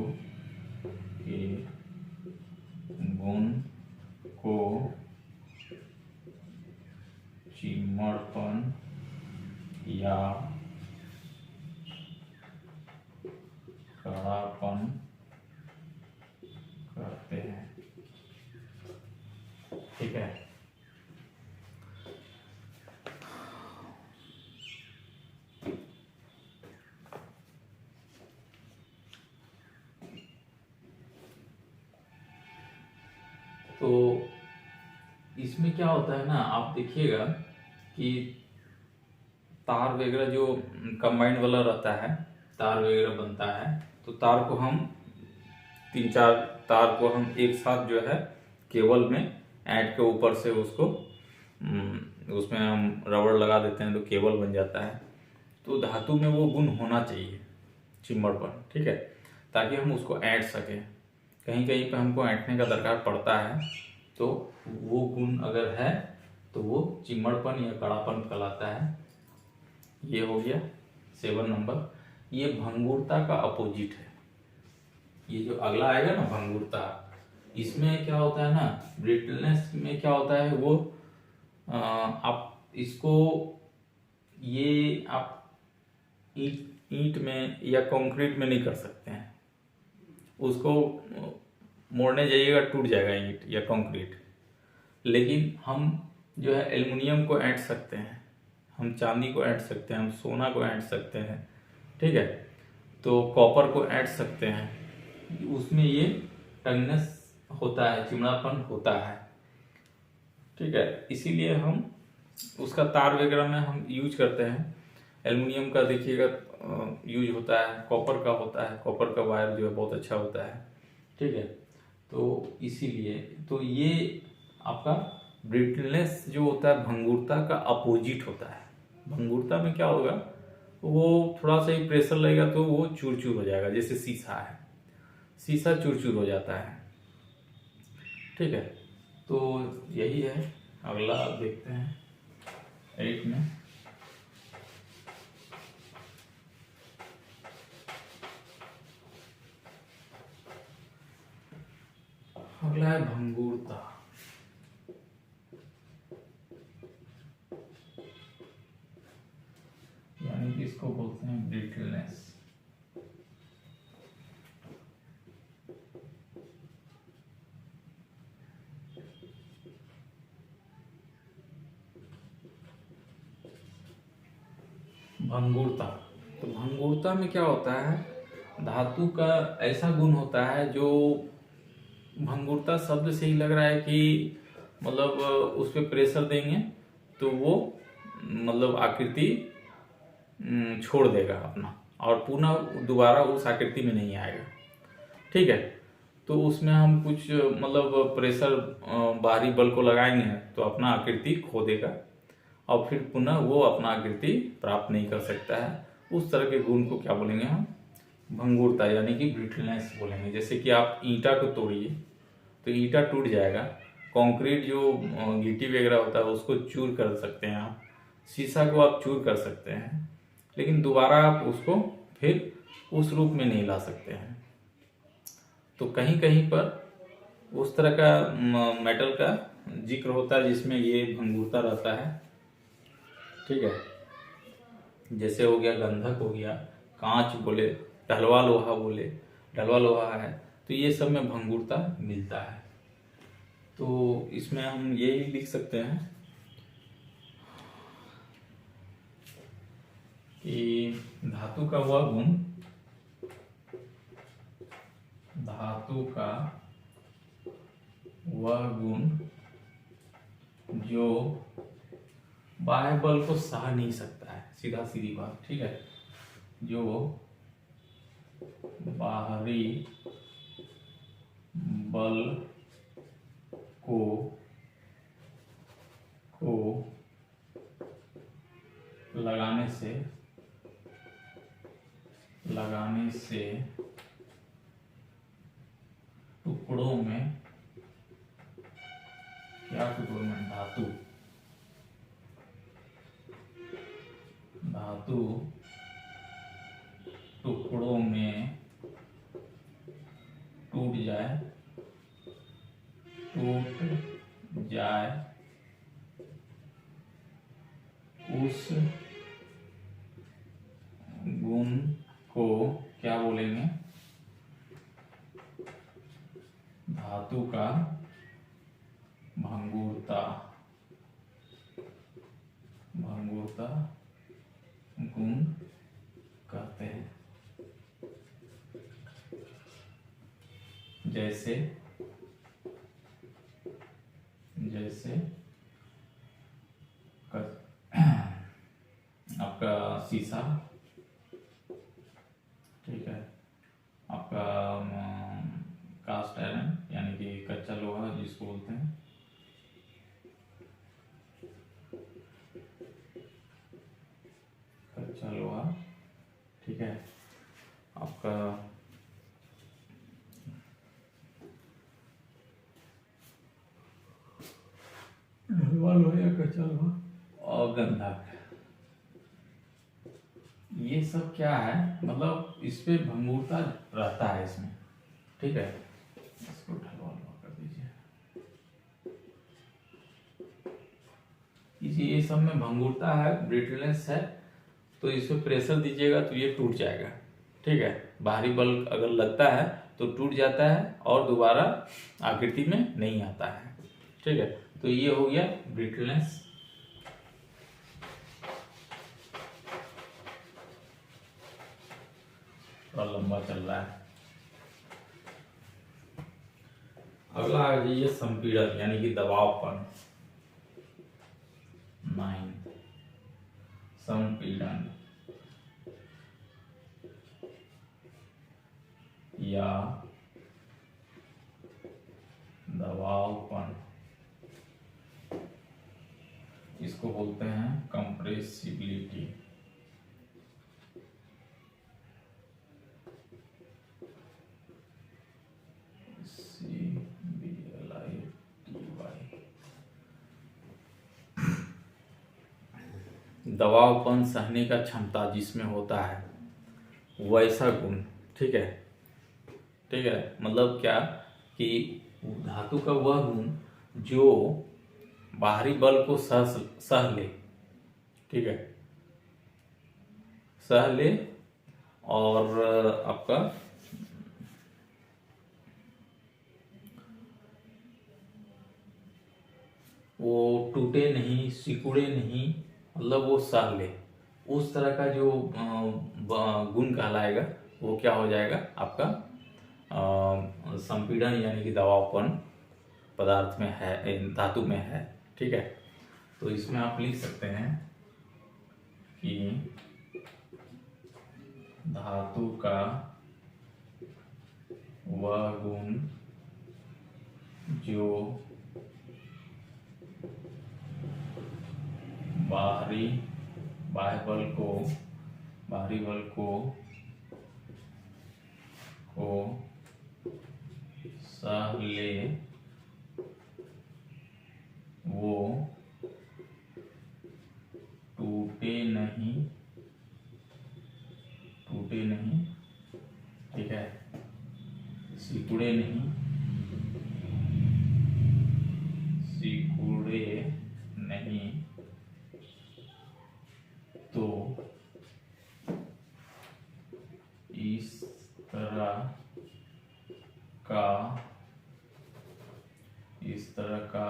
A: के गुण को चिम्मड़पन या कड़ापन कहते हैं। ठीक है, तो इसमें क्या होता है ना, आप देखिएगा कि तार वगैरह जो कंबाइंड वाला रहता है, तार वगैरह बनता है, तो तार को हम 3-4 तार को हम एक साथ जो है केबल में ऐड के ऊपर से उसको उसमें हम रबड़ लगा देते हैं तो केबल बन जाता है। तो धातु में वो गुण होना चाहिए, चिम्मड़पन। ठीक है, ताकि हम उसको ऐंठ सकें। कहीं कहीं पे हमको ऐंठने का दरकार पड़ता है, तो वो गुण अगर है तो वो चिम्मड़पन या कड़ापन कहलाता है। ये हो गया 7 नंबर। ये भंगुरता का अपोजिट है। ये जो अगला आएगा ना, भंगुरता, इसमें क्या होता है ना, ब्रिटलनेस में क्या होता है, वो आप इसको ये आप ईंट में या कंक्रीट में नहीं कर सकते हैं। उसको मोड़ने जाइएगा टूट जाएगा ईंट या कंक्रीट। लेकिन हम जो है एल्युमिनियम को ऐंठ सकते हैं, हम चांदी को ऐंठ सकते हैं, हम सोना को ऐंठ सकते हैं। ठीक है, तो कॉपर को ऐंठ सकते हैं। उसमें ये टंगनेस होता है, चिमड़ापन होता है। ठीक है, इसीलिए हम उसका तार वगैरह में हम यूज करते हैं। एल्युमिनियम का देखिएगा यूज होता है, कॉपर का होता है, कॉपर का वायर जो है बहुत अच्छा होता है। ठीक है, तो इसीलिए तो ये आपका ब्रिटलनेस जो होता है भंगुरता का अपोजिट होता है। भंगुरता में क्या होगा, वो थोड़ा सा ही प्रेशर लगेगा तो वो चूर चूर हो जाएगा। जैसे शीशा है, शीशा चूर चूर हो जाता है। ठीक है, तो यही है। अगला देखते हैं 8 में। अगला है भंगुरता। यानी कि इसको बोलते हैं ब्रिटलनेस। भंगुरता, तो भंगुरता में क्या होता है, धातु का ऐसा गुण होता है जो भंगुरता शब्द से ही लग रहा है कि मतलब उस पर प्रेशर देंगे तो वो मतलब आकृति छोड़ देगा अपना और पुनः दोबारा उस आकृति में नहीं आएगा। ठीक है, तो उसमें हम कुछ मतलब प्रेशर बाहरी बल को लगाएंगे तो अपना आकृति खो देगा और फिर पुनः वो अपना आकृति प्राप्त नहीं कर सकता है। उस तरह के गुण को क्या बोलेंगे हम? भंगुरता यानी कि ब्रिटलनेस बोलेंगे। जैसे कि आप ईंटा को तोड़िए तो ईंटा टूट जाएगा, कंक्रीट जो गिट्टी वगैरह होता है उसको चूर कर सकते हैं आप, शीशा को आप चूर कर सकते हैं, लेकिन दोबारा आप उसको फिर उस रूप में नहीं ला सकते हैं। तो कहीं कहीं पर उस तरह का मेटल का जिक्र होता है जिसमें ये भंगुरता रहता है। ठीक है, जैसे हो गया गंधक, हो गया कांच बोले, ढलवा लोहा बोले, ढलवा लोहा है, तो ये सब में भंगुरता मिलता है। तो इसमें हम ये ही लिख सकते हैं कि धातु का वह गुण, धातु का वह गुण जो बाह्य बल को सह नहीं सकता है, सीधा सीधी बात। ठीक है, जो बाहरी बल को लगाने से टुकड़ों में, क्या टुकड़ों में? धातु टुकड़ों में टूट जाए उस गुण को क्या बोलेंगे? धातु का भंगुरता गुण कहते हैं। जैसे आपका शीशा, ठीक है, आपका कास्ट आयरन यानी कि कच्चा लोहा जिसको बोलते हैं, कच्चा लोहा, ठीक है, आपका ढलवा लोहा या कच्चा लोहा और गंधक, ये सब क्या है? मतलब इस पे भंगुरता रहता है इसमें। ठीक है, इसको ढलवा लोहा कर दीजिए। ये सब में भंगुरता है, ब्रिटलनेस है, तो इसमें प्रेशर दीजिएगा तो ये टूट जाएगा। ठीक है, बाहरी बल अगर लगता है तो टूट जाता है और दोबारा आकृति में नहीं आता है। ठीक है, तो ये हो गया ब्रिटलनेस। थोड़ा लंबा चल रहा है। अगला आ जाइए संपीड़न यानी कि दबावपन। 9 संपीड़न या दबावपन, इसको बोलते हैं कंप्रेसिबिलिटी। दबावपन सहने का क्षमता जिसमें होता है वैसा गुण। ठीक है, ठीक है, मतलब क्या कि धातु का वह गुण जो बाहरी बल को सह ले। ठीक है, सह ले और आपका वो टूटे नहीं, सिकुड़े नहीं, मतलब वो सह ले, उस तरह का जो गुण कहलाएगा वो क्या हो जाएगा? आपका संपीड़न यानी कि दबावपन पदार्थ में है, धातु में है। ठीक है, तो इसमें आप लिख सकते हैं कि धातु का वह गुण जो बाहरी बल को सह ले, वो टूटे नहीं, ठीक है, सिकुड़े नहीं, तो इस तरह का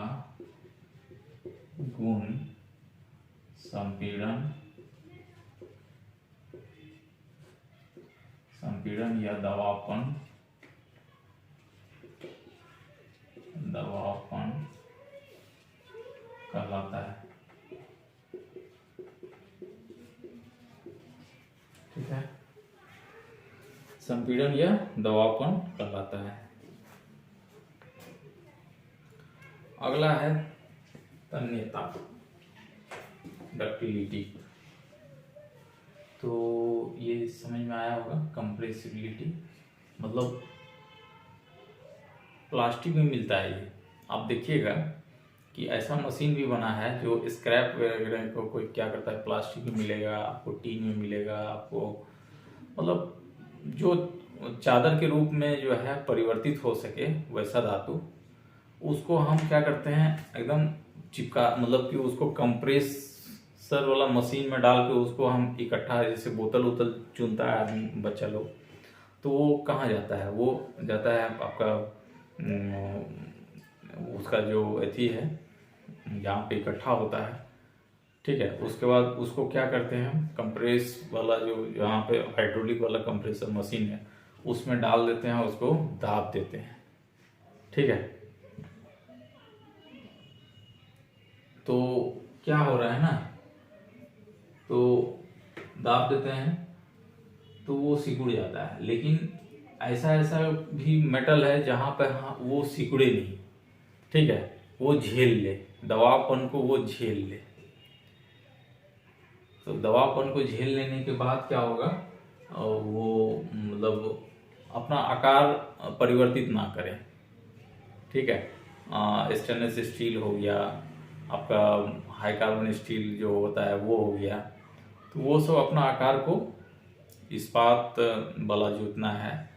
A: गुण संपीड़न या दबावपन कहलाता है। ठीक है, संपीड़न या दबावपन कहलाता है। अगला है तन्यता, डक्टिलिटी। तो ये समझ में आया होगा, कंप्रेसिबिलिटी मतलब प्लास्टिक में मिलता है ये। आप देखिएगा कि ऐसा मशीन भी बना है जो स्क्रैप वगैरह को कोई क्या करता है, प्लास्टिक में मिलेगा आपको, टीन में मिलेगा आपको, मतलब जो चादर के रूप में जो है परिवर्तित हो सके वैसा धातु, उसको हम क्या करते हैं एकदम चिपका, मतलब कि उसको कंप्रेसर वाला मशीन में डाल के उसको हम इकट्ठा, जैसे बोतल चुनता है आदमी, बच्चा लोग, तो वो कहाँ जाता है, वो जाता है आपका उसका जो अथी है जहाँ पे इकट्ठा होता है। ठीक है, उसके बाद उसको क्या करते हैं हम, कंप्रेस वाला जो यहाँ पे हाइड्रोलिक वाला कंप्रेसर मशीन है उसमें डाल देते हैं, उसको दाब देते हैं। ठीक है, तो क्या हो रहा है ना, तो दाब देते हैं तो वो सिकुड़ जाता है। लेकिन ऐसा भी मेटल है जहाँ पे वो सिकुड़े नहीं, ठीक है, वो झेल ले दबावपन को, वो झेल ले। तो दबावपन को झेल लेने के बाद क्या होगा, वो मतलब अपना आकार परिवर्तित ना करे। ठीक है, स्टेनलेस स्टील हो गया आपका, हाई कार्बन स्टील जो होता है वो हो गया, तो वो सब अपना आकार को, इस्पात वाला जो इतना है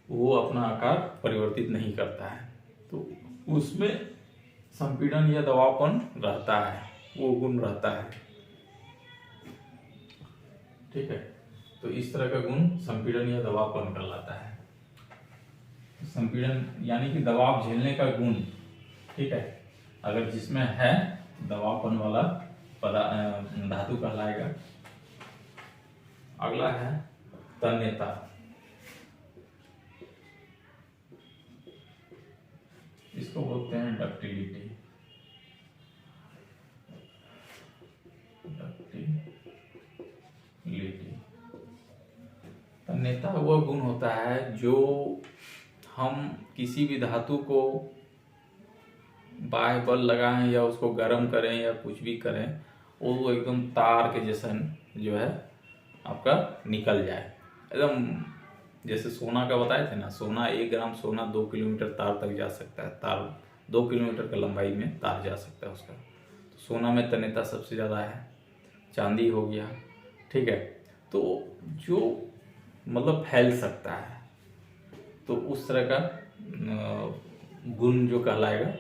A: वो अपना आकार परिवर्तित नहीं करता है, तो उसमें संपीड़न या दबावपन रहता है, वो गुण रहता है। ठीक है, तो इस तरह का गुण संपीड़न या दबावपन कहलाता है। संपीड़न यानी कि दबाव झेलने का गुण, ठीक है, अगर जिसमें है दबावपन वाला धातु कहलाएगा। अगला है तन्यता। इसको बोलते हैं डक्टिलिटी। तन्यता वह गुण होता है जो हम किसी भी धातु को बाह्य बल लगाएं या उसको गर्म करें या कुछ भी करें, वो एकदम तार के जैसा जो है आपका निकल जाए एकदम। जैसे सोना का बताए थे ना, सोना 1 ग्राम सोना 2 किलोमीटर तार तक जा सकता है, तार 2 किलोमीटर का लंबाई में तार जा सकता है उसका। तो सोना में तन्यता सबसे ज़्यादा है। चांदी हो गया, ठीक है, तो जो मतलब फैल सकता है, तो उस तरह का गुण जो कहलाएगा,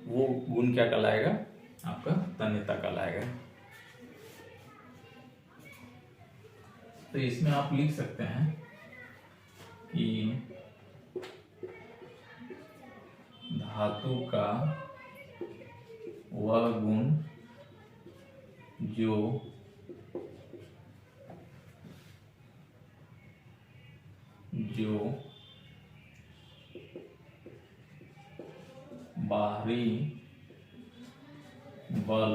A: वो गुण क्या कहलाएगा, आपका तन्यता कहलाएगा। तो इसमें आप लिख सकते हैं कि धातु का वह गुण जो बाहरी बल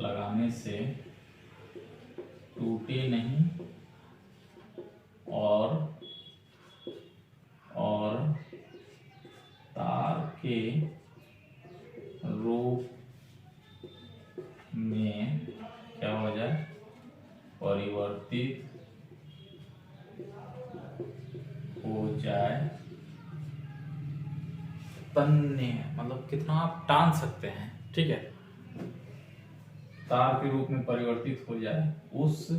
A: लगाने से टूटे नहीं और तार के रूप में क्या हो जाए, परिवर्तित हो जाए। तन्य मतलब कितना आप टान सकते हैं, ठीक है। तार के रूप में परिवर्तित हो जाए, उस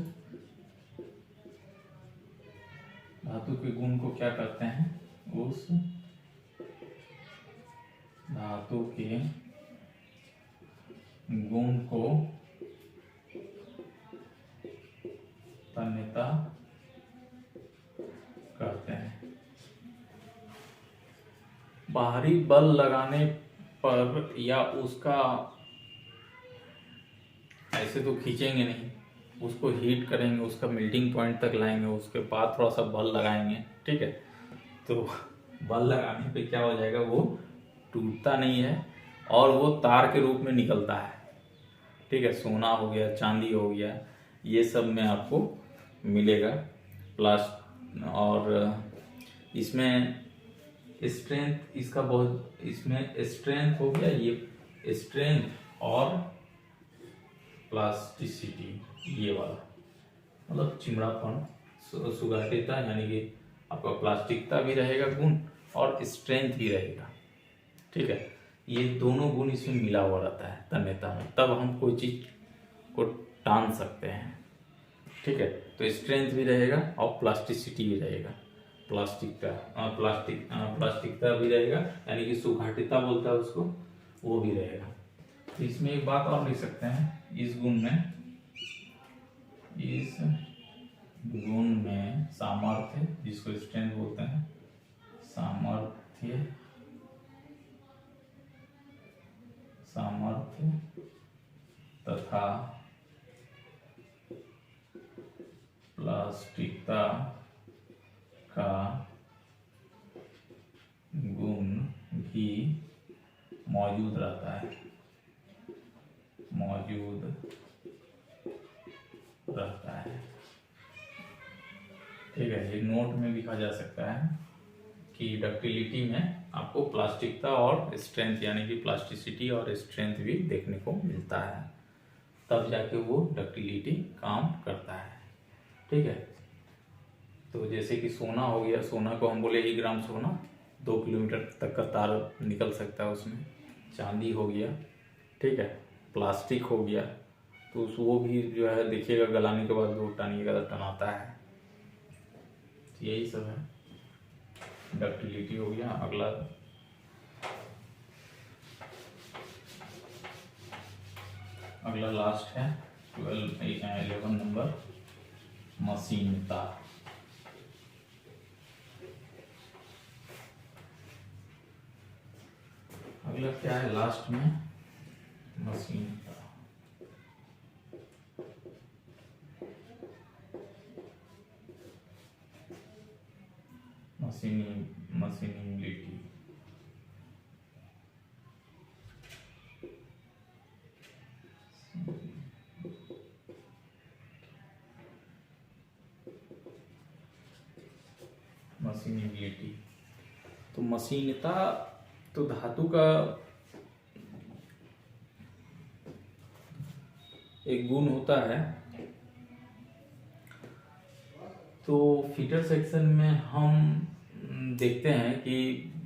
A: धातु के गुण को क्या करते हैं, उस धातु के गुण को तन्यता कहते हैं। बाहरी बल लगाने पर या उसका ऐसे तो खींचेंगे नहीं, उसको हीट करेंगे, उसका मेल्टिंग पॉइंट तक लाएंगे, उसके बाद थोड़ा सा बल लगाएंगे, ठीक है। तो बल लगाने पे क्या हो जाएगा, वो टूटता नहीं है और वो तार के रूप में निकलता है, ठीक है। सोना हो गया, चांदी हो गया, ये सब में आपको मिलेगा और इसमें स्ट्रेंथ इसका बहुत, इसमें स्ट्रेंथ हो गया, ये स्ट्रेंथ और प्लास्टिसिटी, ये वाला मतलब चिमड़ापन, सुघाटिता, यानी कि आपका प्लास्टिकता भी रहेगा गुण और स्ट्रेंथ भी रहेगा, ठीक है। ये दोनों गुण इसमें मिला हुआ रहता है तन्यता में, तब हम कोई चीज को टान सकते हैं, ठीक है। तो स्ट्रेंथ भी रहेगा और प्लास्टिसिटी भी रहेगा, प्लास्टिकता भी रहेगा, यानी कि सुघाटिता बोलता है उसको, वो भी रहेगा। तो इसमें एक बात और लिख सकते हैं, इस गुण में सामर्थ्य, जिसको स्ट्रेंथ बोलते हैं, सामर्थ्य तथा प्लास्टिकता का गुण भी मौजूद रहता है, ठीक है। ये नोट में लिखा जा सकता है कि डक्टिलिटी में आपको प्लास्टिकता और स्ट्रेंथ, यानी कि प्लास्टिसिटी और स्ट्रेंथ भी देखने को मिलता है, तब जाके वो डक्टिलिटी काम करता है, ठीक है। तो जैसे कि सोना हो गया, सोना को हम बोले 1 ग्राम सोना 2 किलोमीटर तक का तार निकल सकता है उसमें। चांदी हो गया, ठीक है। प्लास्टिक हो गया, तो वो भी जो है देखिएगा गलाने के बाद वो टानिएगा तो टनाता है। यही सब है, डक्टिलिटी हो गया। अगला लास्ट है 11 नंबर, मशीनता। अगला क्या है लास्ट में, मशीनता। मशीनिबिलिटी, तो मशीनता तो धातु का एक गुण होता है। तो फीटर सेक्शन में हम देखते हैं कि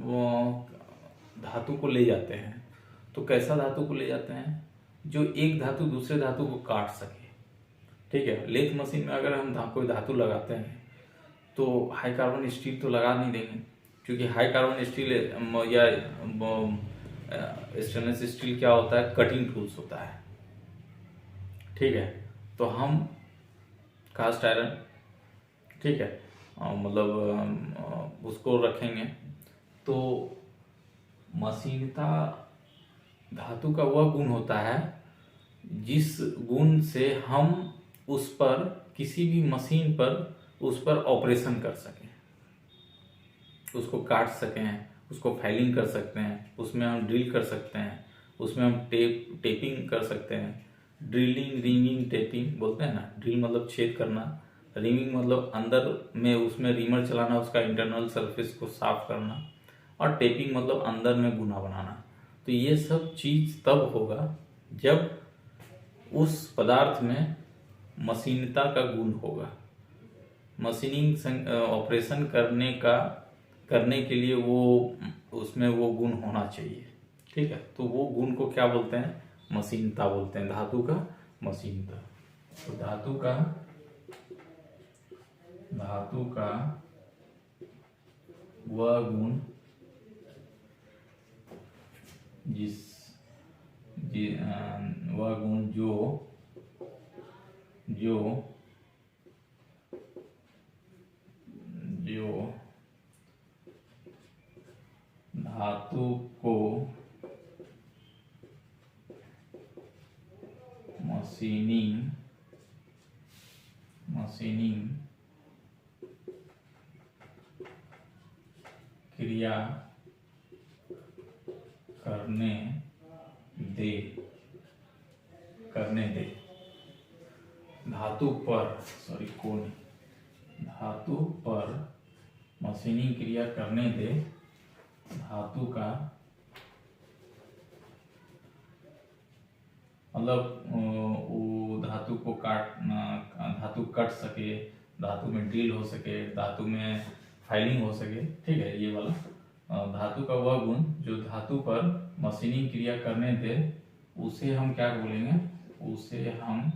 A: वो धातु को ले जाते हैं, तो कैसा धातु को ले जाते हैं, जो एक धातु दूसरे धातु को काट सके, ठीक है। लेथ मशीन में अगर हम कोई धातु लगाते हैं तो हाई कार्बन स्टील तो लगा नहीं देंगे, क्योंकि हाई कार्बन स्टील या स्टेनलेस स्टील क्या होता है, कटिंग टूल्स होता है, ठीक है। तो हम कास्ट आयरन, ठीक है, मतलब उसको रखेंगे। तो मशीनता धातु का वह गुण होता है जिस गुण से हम उस पर किसी भी मशीन पर उस पर ऑपरेशन कर सकें, उसको काट सकें, उसको फाइलिंग कर सकते हैं, उसमें हम ड्रिल कर सकते हैं, उसमें हम टेपिंग कर सकते हैं, ड्रिलिंग, रिंगिंग, टेपिंग बोलते हैं ना। ड्रिल मतलब छेद करना, रिंगिंग मतलब अंदर में उसमें रीमर चलाना, उसका इंटरनल सरफेस को साफ करना, और टेपिंग मतलब अंदर में गुना बनाना। तो ये सब चीज तब होगा जब उस पदार्थ में मशीनता का गुण होगा। मशीनिंग ऑपरेशन करने के लिए वो उसमें वो गुण होना चाहिए। ठीक है, तो वो गुण को क्या बोलते हैं? मशीनता बोलते हैं, धातु का मशीनता। तो धातु का वह गुण वह गुण जो धातु को मशीनिंग क्रिया करने दे धातु पर मशीनिंग क्रिया करने दे धातु का मतलब वो धातु को धातु कट सके, धातु में ड्रिल हो सके, धातु में फाइलिंग हो सके। ठीक है, ये वाला धातु का वह गुण जो धातु पर मशीनिंग क्रिया करने दे, उसे हम क्या बोलेंगे? उसे हम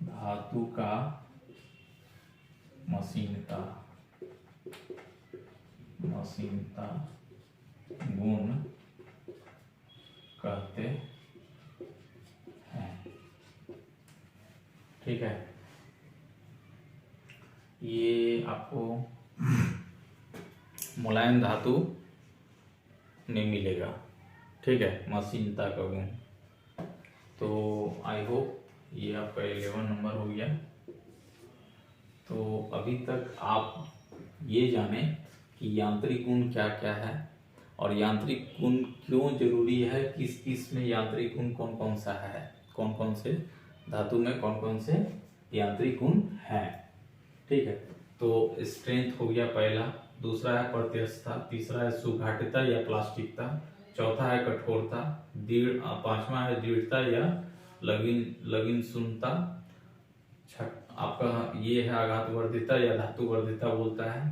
A: धातु का मशीनता गुण कहते हैं। ठीक है, ये आपको मुलायम धातु में मिलेगा। ठीक है, मशीनता का गुण। तो आई होप ये आपका 11 नंबर हो गया। तो अभी तक आप ये जाने कि यांत्रिक गुण क्या क्या है, और यांत्रिक गुण क्यों जरूरी है, किस किस में यांत्रिक गुण कौन कौन सा है, कौन कौन से धातु में कौन कौन से यांत्रिक गुण हैं। ठीक है, तो स्ट्रेंथ हो गया पहला, दूसरा है प्रत्यस्थता, तीसरा है सुघाटता या प्लास्टिकता, चौथा है कठोरता, पांचवा है दृढ़ता या लगिन सुनता, आपका ये है आघात वर्धिता या धातु वर्धिता बोलता है।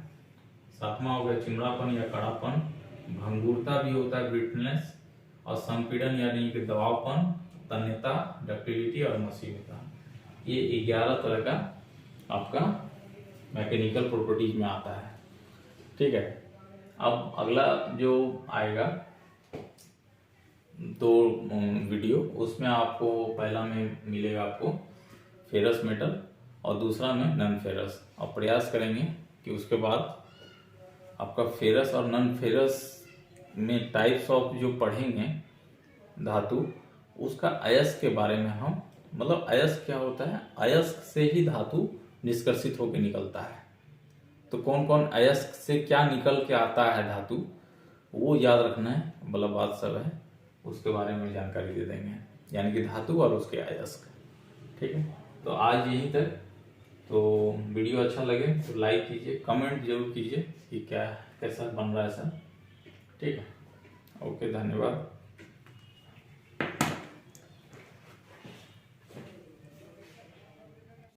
A: सातवां हो गया चिमड़ापन या कड़ापन, भंगुरता भी होता है ब्रिटलनेस, और संपीड़न यानी कि दबावपन, तन्यता, डक्टिलिटी और मशीनता। ये 11 तरह का आपका मैकेनिकल प्रॉपर्टीज में आता है। ठीक है, अब अगला जो आएगा दो वीडियो, उसमें आपको पहला में मिलेगा आपको फेरस मेटल और दूसरा में नॉन फेरस, और प्रयास करेंगे कि उसके बाद आपका फेरस और नॉन फेरस में टाइप्स ऑफ जो पढ़ेंगे धातु, उसका अयस्क के बारे में हम, मतलब अयस्क क्या होता है, अयस्क से ही धातु निष्कर्षित होकर निकलता है। तो कौन कौन अयस्क से क्या निकल के आता है धातु, वो याद रखना है, मतलब बात सब है, उसके बारे में जानकारी दे देंगे, यानी कि धातु और उसके अयस्क। ठीक है, तो आज यहीं तक। तो वीडियो अच्छा लगे तो लाइक कीजिए, कमेंट जरूर कीजिए कि क्या कैसा बन रहा है सर। ठीक है, ओके, धन्यवाद।